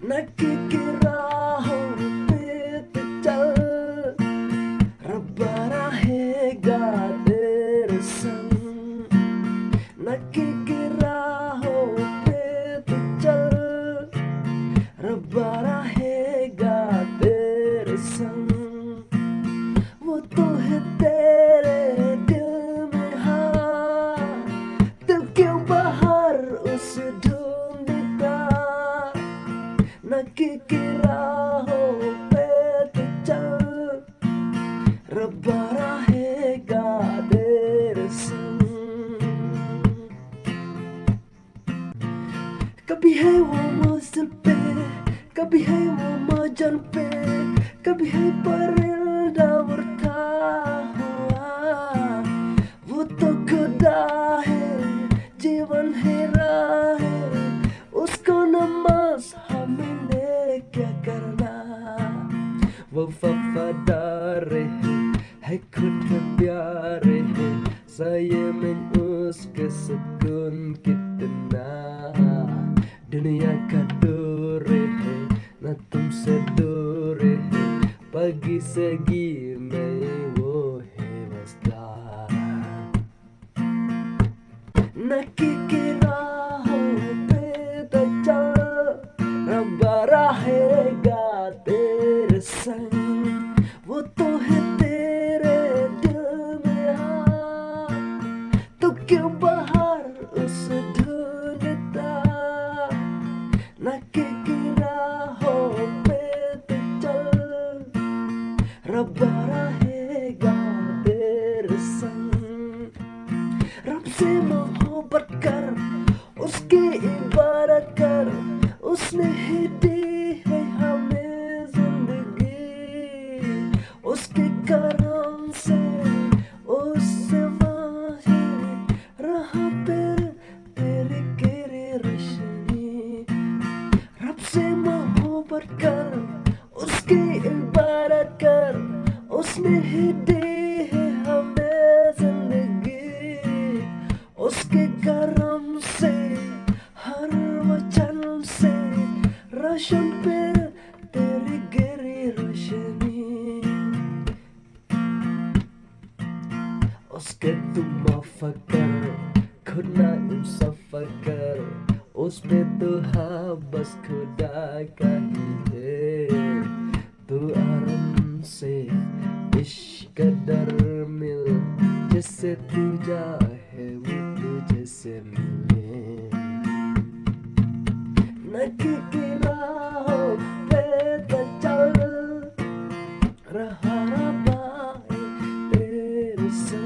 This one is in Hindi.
नक्की की राहों पे तो चल, रब्बा रहेगा तेरे संग। नक्की की राहों पे तो चल, रब्बा रहेगा तेरे संग। वो तो है तेरे दिल में, हाँ दिल क्यों बाहर उसे ढूंढता। नक्की की राहों पे तो चल, रब्बा रहेगा तेरे संग। कभी है वो मंजिल पे, कभी है वो मंजिल पे, कभी है परिंदा उड़ता हुआ। वो तो खुदा है, जीवन है राह है, उसको नमाज हमने क्या करना। वो वफादार है खुद है प्यारे है, साये में उसके सुकून कितना। दुनिया का दूर है न तुमसे दूर है, पगी सगी में वो है वस्ता। नक्की की राहों पे तो चल, रब्बा रहेगा तेरे संग। वो तो है तेरे दिल में, हाँ तो क्यों बाहर उसे ढूंढता। नक्की की राहों पे तो चल, रब्बा रहेगा तेरे संग। रब से मोहब्बत कर, उसकी इबादत कर, उसने ही दी है हमें जिंदगी। उसके करम से उससे माही रहा पर तेरी गिरी रोशनी। रब से मोहब्बत कर, उसकी इबादत कर, उसने ही दी है हमें जिंदगी। उसके करम से हर वचन से रोशन पे तेरी गिरी रोशनी। उसके तुम माफ़ कर, खुद ना इंसाफ कर, उस पे तो हाँ बस खुदा का ही है। तू आराम से इश्क दर मिल, जिससे तू चाहे वो तुझे से मिले। नक्की की राहों पे तो चल, रहा रब्बा तेरे संग।